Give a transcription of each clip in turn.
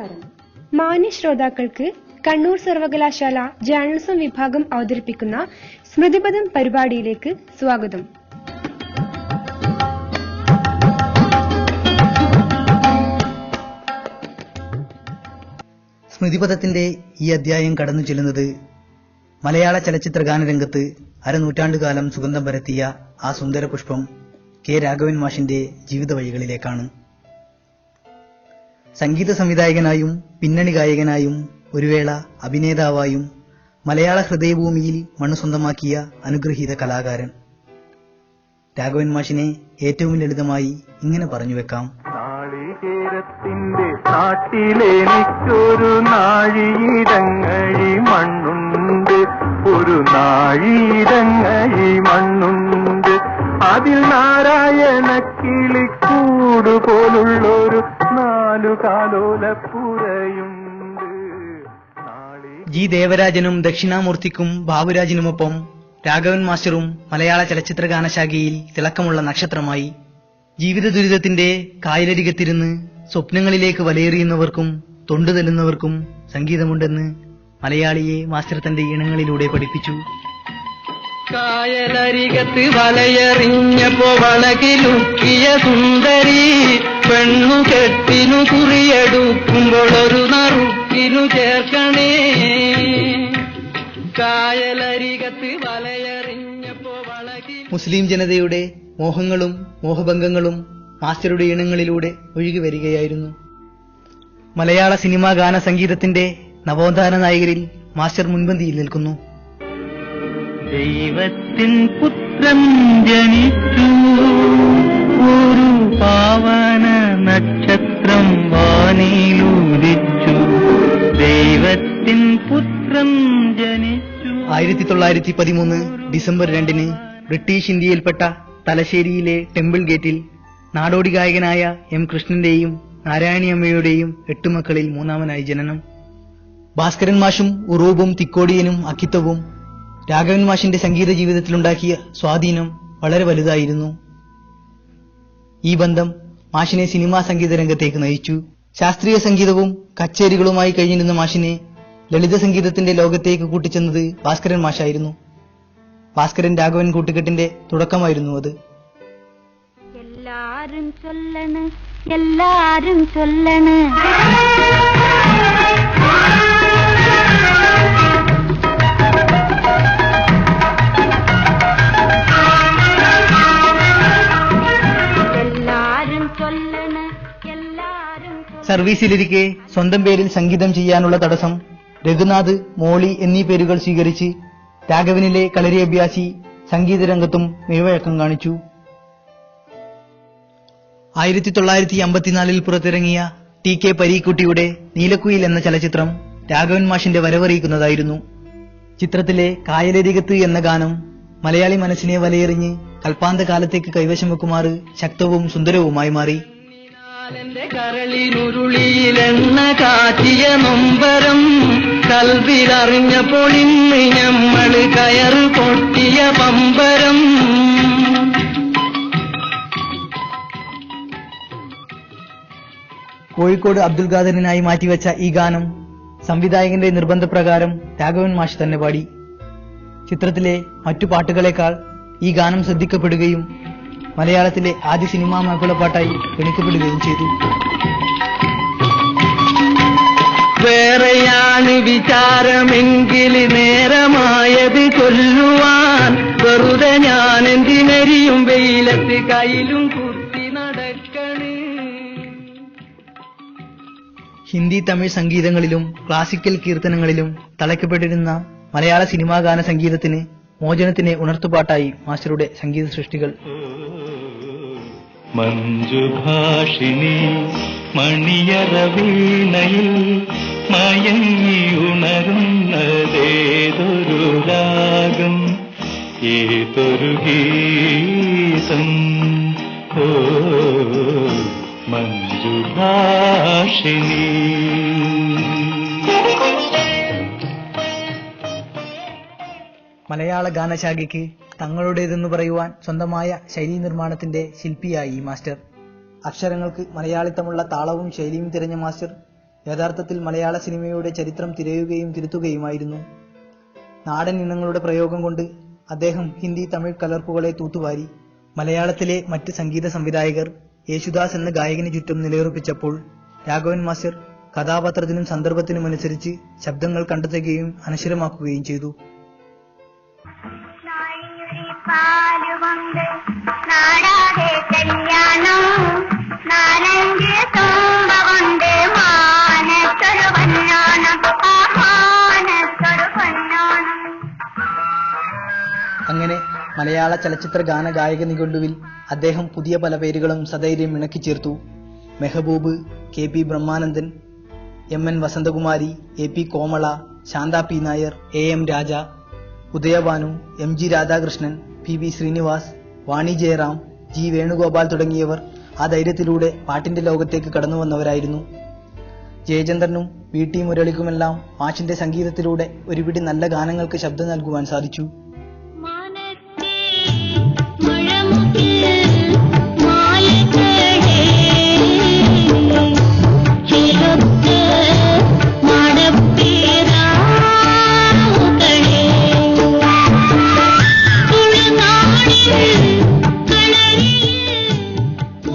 നമസ്കാരം. മാന്യ ശ്രോതാക്കൾക്ക് കണ്ണൂർ സർവകലാശാല ജേർണലിസം വിഭാഗം അവതരിപ്പിക്കുന്ന സ്മൃതിപഥം പരിപാടിയിലേക്ക് സ്വാഗതം. സ്മൃതിപഥത്തിന്റെ ഈ അധ്യായം കടന്നു ചെല്ലുന്നത് മലയാള ചലച്ചിത്ര ഗാനരംഗത്ത് അരനൂറ്റാണ്ടുകാലം സുഗന്ധം പരത്തിയ ആ സുന്ദര പുഷ്പം കെ രാഘവൻ മാഷിന്റെ ജീവിത വഴികളിലേക്കാണ്. സംഗീത സംവിധായകനായും പിന്നണി ഗായകനായും ഒരു വേള അഭിനേതാവായും മലയാള ഹൃദയഭൂമിയിൽ മണ്ണ് സ്വന്തമാക്കിയ അനുഗ്രഹീത കലാകാരൻ. രാഘവൻ മാഷിനെ ഏറ്റവും ലളിതമായി ഇങ്ങനെ പറഞ്ഞു വെക്കാം. നാളികേരത്തിന്റെ നാട്ടിലെനിക്കൊരു നാഴിയിടങ്ങഴി മണ്ണുണ്ട്, ഒരു നാഴിയിടങ്ങഴി മണ്ണുണ്ട്, അതിൽ നാരായണ കിളിക്കൂട് പോലുള്ളൊരു നാലുകാലോലപ്പുരയുണ്ട്. ജി ദേവരാജനും ദക്ഷിണാമൂർത്തിക്കും ബാബുരാജിനുമൊപ്പം രാഘവൻ മാസ്റ്ററും മലയാള ചലച്ചിത്ര ഗാനശാഖയിൽ തിളക്കമുള്ള നക്ഷത്രമായി. ജീവിത ദുരിതത്തിന്റെ കായലരികത്തിരുന്ന് സ്വപ്നങ്ങളിലേക്ക് വലയെറിയുന്നവർക്കും തൊണ്ടുതല്ലുന്നവർക്കും സംഗീതമുണ്ടെന്ന് മലയാളിയെ മാസ്റ്റർ തന്റെ ഈണങ്ങളിലൂടെ പഠിപ്പിച്ചു. കായലരികത്ത് വലയെറിഞ്ഞപ്പോ വളകിലുക്കിയ സുന്ദരി പെണ്ണു കെട്ടിനു കുറിയെടുക്കുമ്പോൾ ഒരു നറുക്കിനു ചേർക്കണേ. കായലരികത്ത് വലയെറിഞ്ഞപ്പോ മുസ്ലിം ജനതയുടെ മോഹങ്ങളും മോഹഭംഗങ്ങളും മാസ്റ്ററുടെ ഈണങ്ങളിലൂടെ ഒഴുകി വരികയായിരുന്നു. മലയാള സിനിമാ ഗാന സംഗീതത്തിന്റെ നവോത്ഥാന നായകരിൽ മാസ്റ്റർ മുൻപന്തിയിൽ നിൽക്കുന്നു. ദൈവത്തിൻ പുത്രൻ ജനിച്ചു, ഒരു പാവന നക്ഷത്രം വാനിലുദിച്ചു, ദൈവത്തിൻ പുത്രൻ ജനിച്ചു. 1913 ഡിസംബർ 2 ബ്രിട്ടീഷ് ഇന്ത്യയിൽപ്പെട്ട തലശ്ശേരിയിലെ ടെമ്പിൾ ഗേറ്റിൽ നാടോടി ഗായകനായ എം കൃഷ്ണന്റെയും നാരായണിയമ്മയുടെയും 8 മക്കളിൽ മൂന്നാമനായി ജനനം. ഭാസ്കരൻ മാഷും ഉറൂബും തിക്കോടിയനും അക്കിത്തവും രാഘവൻ മാഷിന്റെ സംഗീത ജീവിതത്തിലുണ്ടാക്കിയ സ്വാധീനം വളരെ വലുതായിരുന്നു. ഈ ബന്ധം മാഷിനെ സിനിമാ സംഗീത രംഗത്തേക്ക് നയിച്ചു. ശാസ്ത്രീയ സംഗീതവും കച്ചേരികളുമായി കഴിഞ്ഞിരുന്ന മാഷിനെ ലളിത സംഗീതത്തിന്റെ ലോകത്തേക്ക് കൂട്ടിച്ചെന്നത് ഭാസ്കരൻ മാഷായിരുന്നു. ഭാസ്കരൻ രാഘവൻ കൂട്ടുകെട്ടിന്റെ തുടക്കമായിരുന്നു അത്. എല്ലാരും ചൊല്ലണ്, എല്ലാരും ചൊല്ലണ്, സർവീസിലിരിക്കെ സ്വന്തം പേരിൽ സംഗീതം ചെയ്യാനുള്ള തടസ്സം രഘുനാഥ്, മോളി എന്നീ പേരുകൾ സ്വീകരിച്ച് രാഘവനിലെ കളരി അഭ്യാസി സംഗീത രംഗത്തും മെയ്വഴക്കം കാണിച്ചു. 1954 പുറത്തിറങ്ങിയ ടി കെ പരീക്കുട്ടിയുടെ നീലക്കുയിൽ എന്ന ചലച്ചിത്രം രാഘവൻ മാഷിന്റെ വരവറിയിക്കുന്നതായിരുന്നു. ചിത്രത്തിലെ കായലരികത്ത് എന്ന ഗാനം മലയാളി മനസ്സിനെ വലയെറിഞ്ഞ് കൽപ്പാന്ത കാലത്തേക്ക് കൈവശം വെക്കുമാറ് ശക്തവും സുന്ദരവുമായി മാറി. കരളിനുരുളിയിലെണ്ണ കാറ്റിയ നൊമ്പരം കൽവിലറിഞ്ഞപ്പോൾ ഇന്ന് ഞമ്മള് കയറ് പൊട്ടിയ പമ്പരം. കോഴിക്കോട് അബ്ദുൽ ഖാദറിനായി മാറ്റിവെച്ച ഈ ഗാനം സംവിധായകന്റെ നിർബന്ധപ്രകാരം രാഘവൻ മാഷ് തന്നെ പാടി. ചിത്രത്തിലെ മറ്റു പാട്ടുകളെക്കാൾ ഈ ഗാനം ശ്രദ്ധിക്കപ്പെടുകയും മലയാളത്തിലെ ആദ്യ സിനിമാ മാപ്പിളപ്പാട്ടായി ഗണിക്കപ്പെടുകയും ചെയ്തു. വേറെയാണ് വിചാരമെങ്കിൽ നേരമായത് ചൊല്ലുവാൻ, വെറുതെ ഞാൻ എന്തിനെരിയും വെയിലത്ത് കയ്യിലും കുത്തി നടക്കണ്. ഹിന്ദി തമിഴ് സംഗീതങ്ങളിലും ക്ലാസിക്കൽ കീർത്തനങ്ങളിലും തളയ്ക്കപ്പെട്ടിരുന്ന മലയാള സിനിമാ ഗാന സംഗീതത്തിന് മോചനത്തിന് ഉണർത്തുപാട്ടായി മാസ്റ്ററുടെ സംഗീത സൃഷ്ടികൾ. മഞ്ജുഭാഷിണി മണിയറ വീണയിൽ മയങ്ങി ഉണരുന്നതേതൊരു രാഗം, ഏതൊരു ഗീതം, ഓ മഞ്ജുഭാഷിണി. മലയാള ഗാനശാഖയ്ക്ക് തങ്ങളുടേതെന്ന് പറയുവാൻ സ്വന്തമായ ശൈലീ നിർമ്മാണത്തിന്റെ ശില്പിയായി മാസ്റ്റർ. അക്ഷരങ്ങൾക്ക് മലയാളിത്തമുള്ള താളവും ശൈലിയും തിരഞ്ഞ മാസ്റ്റർ യഥാർത്ഥത്തിൽ മലയാള സിനിമയുടെ ചരിത്രം തിരയുകയും തിരുത്തുകയുമായിരുന്നു. നാടൻ ഇനങ്ങളുടെ പ്രയോഗം കൊണ്ട് അദ്ദേഹം ഹിന്ദി തമിഴ് കലർപ്പുകളെ തൂത്തുവാരി. മലയാളത്തിലെ മറ്റ് സംഗീത സംവിധായകർ യേശുദാസ് എന്ന ഗായകന് ചുറ്റും നിലയുറപ്പിച്ചപ്പോൾ രാഘവൻ മാസ്റ്റർ കഥാപാത്രത്തിനും സന്ദർഭത്തിനുമനുസരിച്ച് ശബ്ദങ്ങൾ കണ്ടെത്തുകയും അനശ്വരമാക്കുകയും ചെയ്തു. അങ്ങനെ മലയാള ചലച്ചിത്ര ഗാന ഗായക നിഘണ്ടുവിൽ അദ്ദേഹം പുതിയ പല പേരുകളും സധൈര്യം ഇണക്കിച്ചേർത്തു. Mehboob, KP Brahmanandan, MN Vasanthakumari, AP Komala, Shantha P Nair, AM Raja, Udayabhanu, MG Radhakrishnan, PB Srinivas, Vani Jayaram, G Venugopal തുടങ്ങിയവർ ആ ധൈര്യത്തിലൂടെ പാട്ടിന്റെ ലോകത്തേക്ക് കടന്നു വന്നവരായിരുന്നു. ജയചന്ദ്രനും VT മുരളിക്കുമെല്ലാം മാഷിന്റെ സംഗീതത്തിലൂടെ ഒരുപിടി നല്ല ഗാനങ്ങൾക്ക് ശബ്ദം നൽകുവാൻ സാധിച്ചു.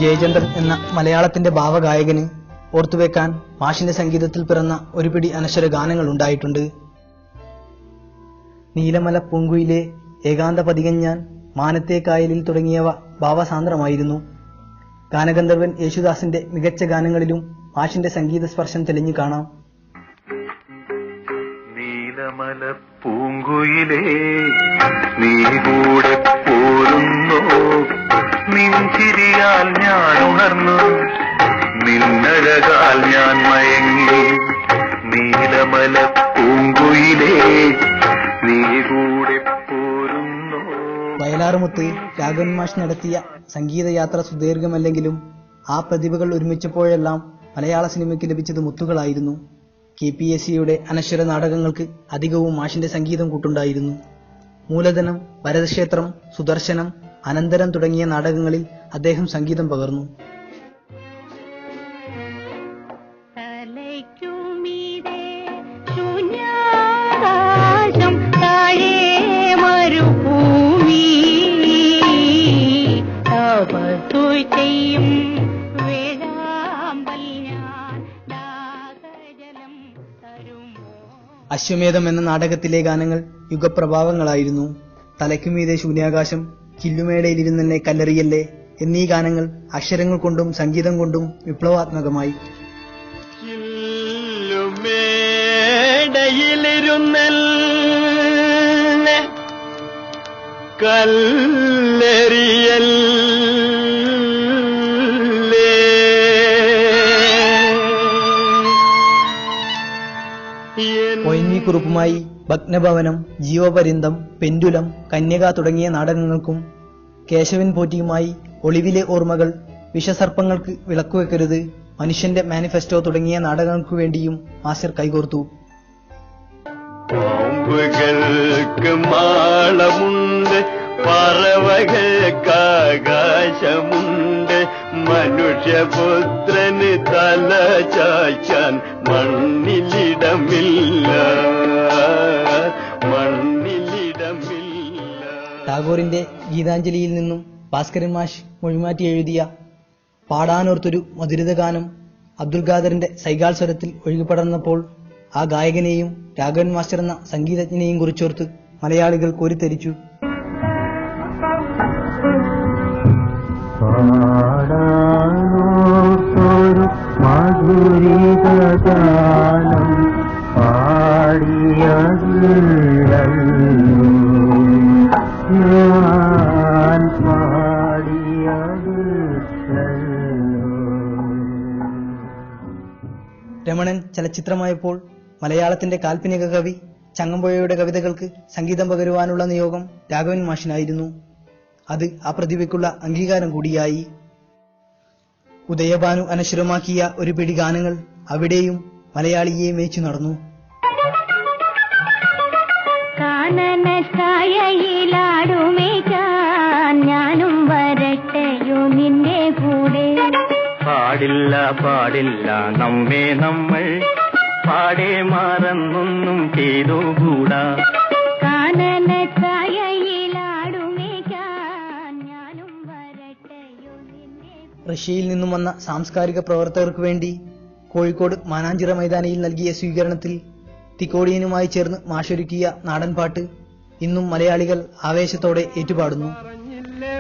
ജയചന്ദ്രൻ എന്ന മലയാളത്തിന്റെ ഭാവഗായകന് ഓർത്തുവെക്കാൻ മാഷിന്റെ സംഗീതത്തിൽ പിറന്ന ഒരുപിടി അനശ്വര ഗാനങ്ങൾ ഉണ്ടായിട്ടുണ്ട്. നീലമല പൂങ്കുയിലെ ഏകാന്ത പതികഞ്ഞാൻ, മാനത്തെ കായലിൽ തുടങ്ങിയവ ഭാവസാന്ദ്രമായിരുന്നു. ഗാനഗന്ധർവൻ യേശുദാസിന്റെ മികച്ച ഗാനങ്ങളിലും മാഷിന്റെ സംഗീത സ്പർശം തെളിഞ്ഞു കാണാം. നീലമല പൂങ്കുയിലേ നീ കൂടെ പോരുന്നോ, നിൻചിരിയാൽ ഞാൻ ഉണർന്നു, നിന്നഴകാൽ ഞാൻ മയങ്ങി. നീലമല പൂങ്കുയിലേ നീ കൂടെ പോരുന്നോ. വയലാറുമുത്ത് രാഘവൻ മാഷ് നടത്തിയ സംഗീതയാത്ര സുദീർഘമല്ലെങ്കിലും ആ പ്രതിഭകൾ ഒരുമിച്ചപ്പോഴെല്ലാം മലയാള സിനിമയ്ക്ക് ലഭിച്ചത് മുത്തുകളായിരുന്നു. KPSCയുടെ അനശ്വര നാടകങ്ങൾക്ക് അധികവും മാഷിന്റെ സംഗീതം കൂട്ടുണ്ടായിരുന്നു. മൂലധനം, ഭരതക്ഷേത്രം, സുദർശനം, അനന്തരം തുടങ്ങിയ നാടകങ്ങളിൽ അദ്ദേഹം സംഗീതം പകർന്നു. അശ്വമേധം എന്ന നാടകത്തിലെ ഗാനങ്ങൾ യുഗപ്രഭാവങ്ങളായിരുന്നു. തലയ്ക്കുമീതെ ശൂന്യാകാശം, ചില്ലുമേടയിലിരുന്നെന്നെ കല്ലെറിയല്ലേ എന്നീ ഗാനങ്ങൾ അക്ഷരങ്ങൾ കൊണ്ടും സംഗീതം കൊണ്ടും വിപ്ലവാത്മകമായി. ചില്ലുമേടയിലിരുന്നെന്നെ കല്ലെറിയൽ കുറുപ്പുമായി ഭഗ്നഭവനം, ജീവപര്യന്തം, പെൻഡുലം, കന്യക തുടങ്ങിയ നാടകങ്ങൾക്കും കേശവൻ പോറ്റിയുമായി ഒളിവിലെ ഓർമ്മകൾ, വിഷസർപ്പങ്ങൾക്ക് വിളക്കുവെക്കരുത്, മനുഷ്യന്റെ മാനിഫെസ്റ്റോ തുടങ്ങിയ നാടകങ്ങൾക്കു വേണ്ടിയും മാസ്റ്റർ കൈകോർത്തു. പാമ്പുകൾക്ക് മാളമുണ്ട്, പറവകൾക്കാകാശമുണ്ട്, മനുഷ്യപുത്രന് തല ചായ്ക്കാൻ മണ്ണിലിടമില്ല. ടാഗോറിന്റെ ഗീതാഞ്ജലിയിൽ നിന്നും ഭാസ്കരൻ മാഷ് മൊഴിമാറ്റി എഴുതിയ പാടാനോർത്തൊരു മധുരിത ഗാനം അബ്ദുൽ ഖാദറിന്റെ സൈഗാൾ സ്വരത്തിൽ ഒഴുകിപ്പടർന്നപ്പോൾ ആ ഗായകനെയും രാഘവൻ മാസ്റ്റർ എന്ന സംഗീതജ്ഞനെയും കുറിച്ചോർത്ത് മലയാളികൾ കോരിത്തരിച്ചു. രമണൻ ചലച്ചിത്രമായപ്പോൾ മലയാളത്തിന്റെ കാൽപ്പനിക കവി ചങ്ങമ്പുഴയുടെ കവിതകൾക്ക് സംഗീതം പകരുവാനുള്ള നിയോഗം രാഘവൻ മാഷിനായിരുന്നു. അത് ആ പ്രതിഭയ്ക്കുള്ള അംഗീകാരം കൂടിയായി. ഉദയഭാനു അനശ്വരമാക്കിയ ഒരു പിടി ഗാനങ്ങൾ അവിടെയും മലയാളിയെ മേച്ചു നടന്നു. ഞാനും വരട്ടെയോ നിന്റെ കൂടെ, പാടില്ല പാടില്ല നമ്മെ നമ്മൾ പാടെ മറന്നൊന്നും ചെയ്തുകൂടാ. കാനന ഛായയിലാടുമേക്കാൻ ഞാനും വരട്ടെയോ നിന്നെ. റഷ്യയിൽ നിന്നും വന്ന സാംസ്കാരിക പ്രവർത്തകർക്ക് വേണ്ടി കോഴിക്കോട് മാനാഞ്ചിറ മൈതാനിയിൽ നൽകിയ സ്വീകരണത്തിൽ തിക്കോടിയനുമായി ചേർന്ന് മാഷൊരുക്കിയ നാടൻപാട്ട് ഇന്നും മലയാളികൾ ആവേശത്തോടെ ഏറ്റുപാടുന്നു.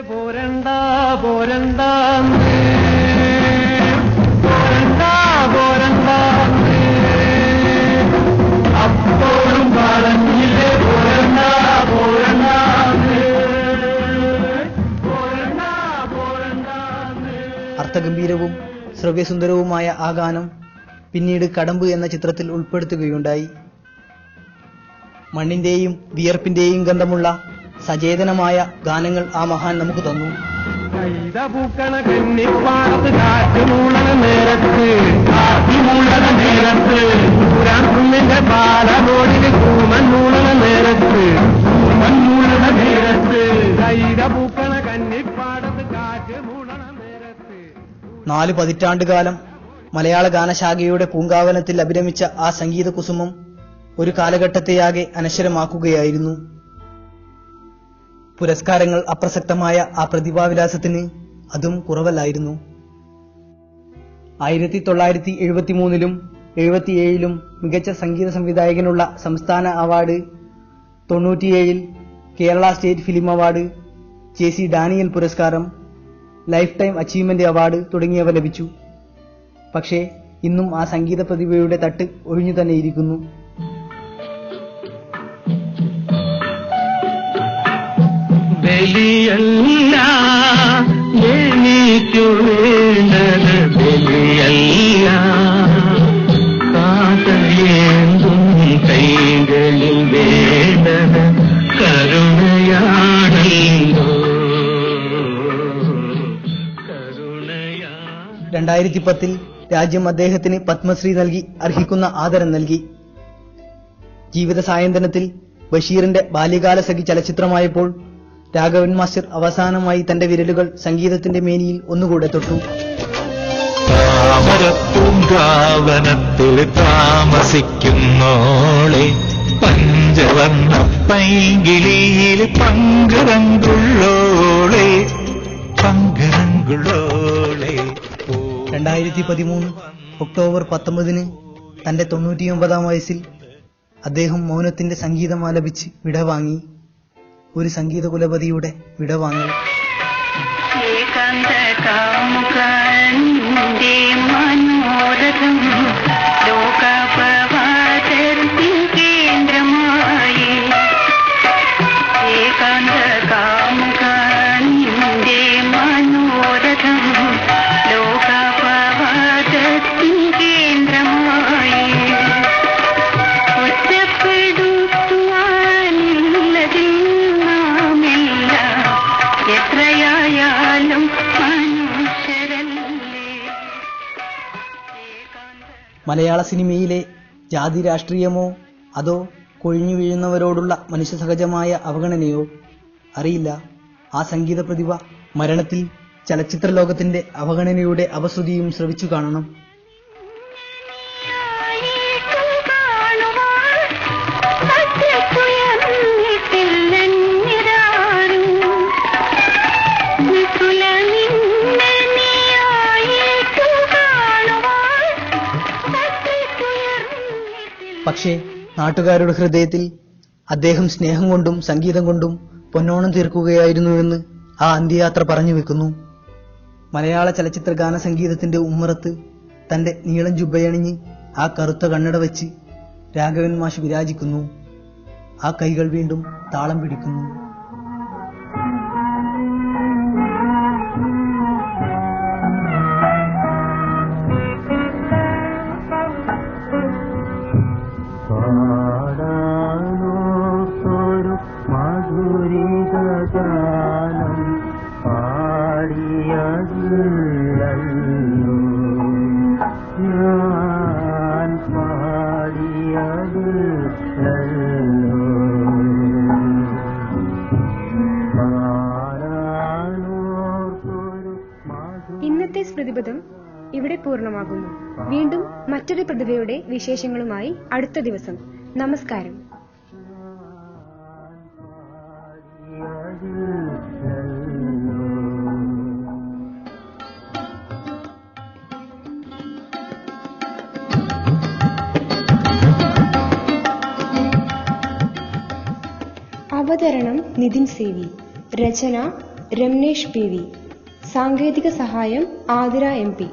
പോരണ്ട പോരണ്ട പോരണ്ട പോരണ്ട അപ്പോഴും പറഞ്ഞില്ലേ പോരണ്ട പോരണ്ട പോരണ്ട പോരണ്ട. അർത്ഥഗംഭീരവും ശ്രവ്യസുന്ദരവുമായ ആ ഗാനം പിന്നീട് കടമ്പ് എന്ന ചിത്രത്തിൽ ഉൾപ്പെടുത്തുകയുണ്ടായി. മണ്ണിന്റെയും വിയർപ്പിന്റെയും ഗന്ധമുള്ള സചേതനമായ ഗാനങ്ങൾ ആ മഹാൻ നമുക്ക് തന്നു. പൂക്കണ കന്നിപ്പാടത്ത് കാറ്റ് മൂളണ നേരത്ത് കാറ്റ് മൂളണ നേരത്ത് പുരാന്റെ പാലമോടിന് കൂമൻ മൂളണ നേരത്ത് കൂമൻ മൂളണ നേരത്ത് കൈത പൂക്കണ കന്നിപ്പാടത്ത് കാറ്റ് മൂളണ നേരത്ത്. 4 പതിറ്റാണ്ടുകാലം മലയാള ഗാനശാഖയുടെ പൂങ്കാവനത്തിൽ അഭിരമിച്ച ആ സംഗീത കുസുമം ഒരു കാലഘട്ടത്തെയാകെ അനശ്വരമാക്കുകയായിരുന്നു. പുരസ്കാരങ്ങൾ അപ്രസക്തമായ ആ പ്രതിഭാവിലാസത്തിന് അതും കുറവല്ലായിരുന്നു. 1973 77 മികച്ച സംഗീത സംവിധായകനുള്ള സംസ്ഥാന award, 97 Kerala state film award, JC Daniel പുരസ്കാരം, ലൈഫ് ടൈം അച്ചീവ്മെന്റ് അവാർഡ് തുടങ്ങിയവ ലഭിച്ചു. പക്ഷേ ഇന്നും ആ സംഗീത പ്രതിഭയുടെ തട്ട് ഒഴിഞ്ഞു തന്നെയിരിക്കുന്നു. ബലിയല്ല എനിക്കു വേണ്ടത് ബലിയല്ല കാതയേന്തും കൈകളിൽ വേണ്ടത് കരുണയാണല്ലോ കരുണയാ. 2010 രാജ്യം അദ്ദേഹത്തിന് പത്മശ്രീ നൽകി അർഹിക്കുന്ന ആദരം നൽകി. ജീവിത സായന്തനത്തിൽ ബഷീറിന്റെ ബാല്യകാല സഖി ചലച്ചിത്രമായപ്പോൾ രാഘവൻ മാസ്റ്റർ അവസാനമായി തന്റെ വിരലുകൾ സംഗീതത്തിന്റെ മേനിയിൽ ഒന്നുകൂടെ തൊട്ടു. താമരപ്പൂങ്കാവനത്തിൽ താമസിക്കുന്നോളെ പഞ്ചവർണ്ണ പൈങ്കിളിയിൽ പങ്കരങ്കുള്ളോളെ പങ്കരങ്കുള്ളോളെ. 2013 ഒക്ടോബർ 19 തന്റെ 99-ാം വയസ്സിൽ അദ്ദേഹം മൗനത്തിന്റെ സംഗീതം ആലപിച്ച് വിടവാങ്ങി. ഒരു സംഗീത കുലപതിയുടെ വിടവാങ്ങൽ. മനോരഥം ലോകപ്രവാചരത്തിൽ കേന്ദ്രമായി ഏകാന്ത കാമുകന്റെ മനോരഥം ലോകപ്രവാചരത്തിൽ കേന്ദ്രമായി ഒറ്റപ്പെടുത്തുവാനുള്ളതിൽ നാമെല്ലാം എത്രയായാലും മനുഷ്യരല്ലേ. മലയാള സിനിമയിലെ ജാതി രാഷ്ട്രീയമോ അതോ കൊഴിഞ്ഞു വീഴുന്നവരോടുള്ള മനുഷ്യസഹജമായ അവഗണനയോ അറിയില്ല. ആ സംഗീത പ്രതിഭ മരണത്തിൽ ചലച്ചിത്ര ലോകത്തിന്റെ അവഗണനയുടെ അപശ്രുതിയും ശ്രവിച്ചു കാണണം. പക്ഷേ നാട്ടുകാരുടെ ഹൃദയത്തിൽ അദ്ദേഹം സ്നേഹം കൊണ്ടും സംഗീതം കൊണ്ടും പൊന്നോണം തീർക്കുകയായിരുന്നുവെന്ന് ആ അന്ത്യയാത്ര പറഞ്ഞു വെക്കുന്നു. മലയാള ചലച്ചിത്ര ഗാന സംഗീതത്തിന്റെ ഉമ്മറത്ത് തന്റെ നീളം ജുബ്ബയണിഞ്ഞ് ആ കറുത്ത കണ്ണട വെച്ച് രാഘവൻ മാഷ് വിരാജിക്കുന്നു. ആ കൈകൾ വീണ്ടും താളം പിടിക്കുന്നു. ഇന്നത്തെ സ്മൃതിപഥം ഇവിടെ പൂർണ്ണമാകുന്നു. വീണ്ടും മറ്റൊരു പ്രതിഭയുടെ വിശേഷങ്ങളുമായി അടുത്ത ദിവസം. നമസ്കാരം. അവതരണം നിതിൻ സേവി. രചന രമേഷ് പി വി. സാങ്കേതിക സഹായം ആതിര എം പി.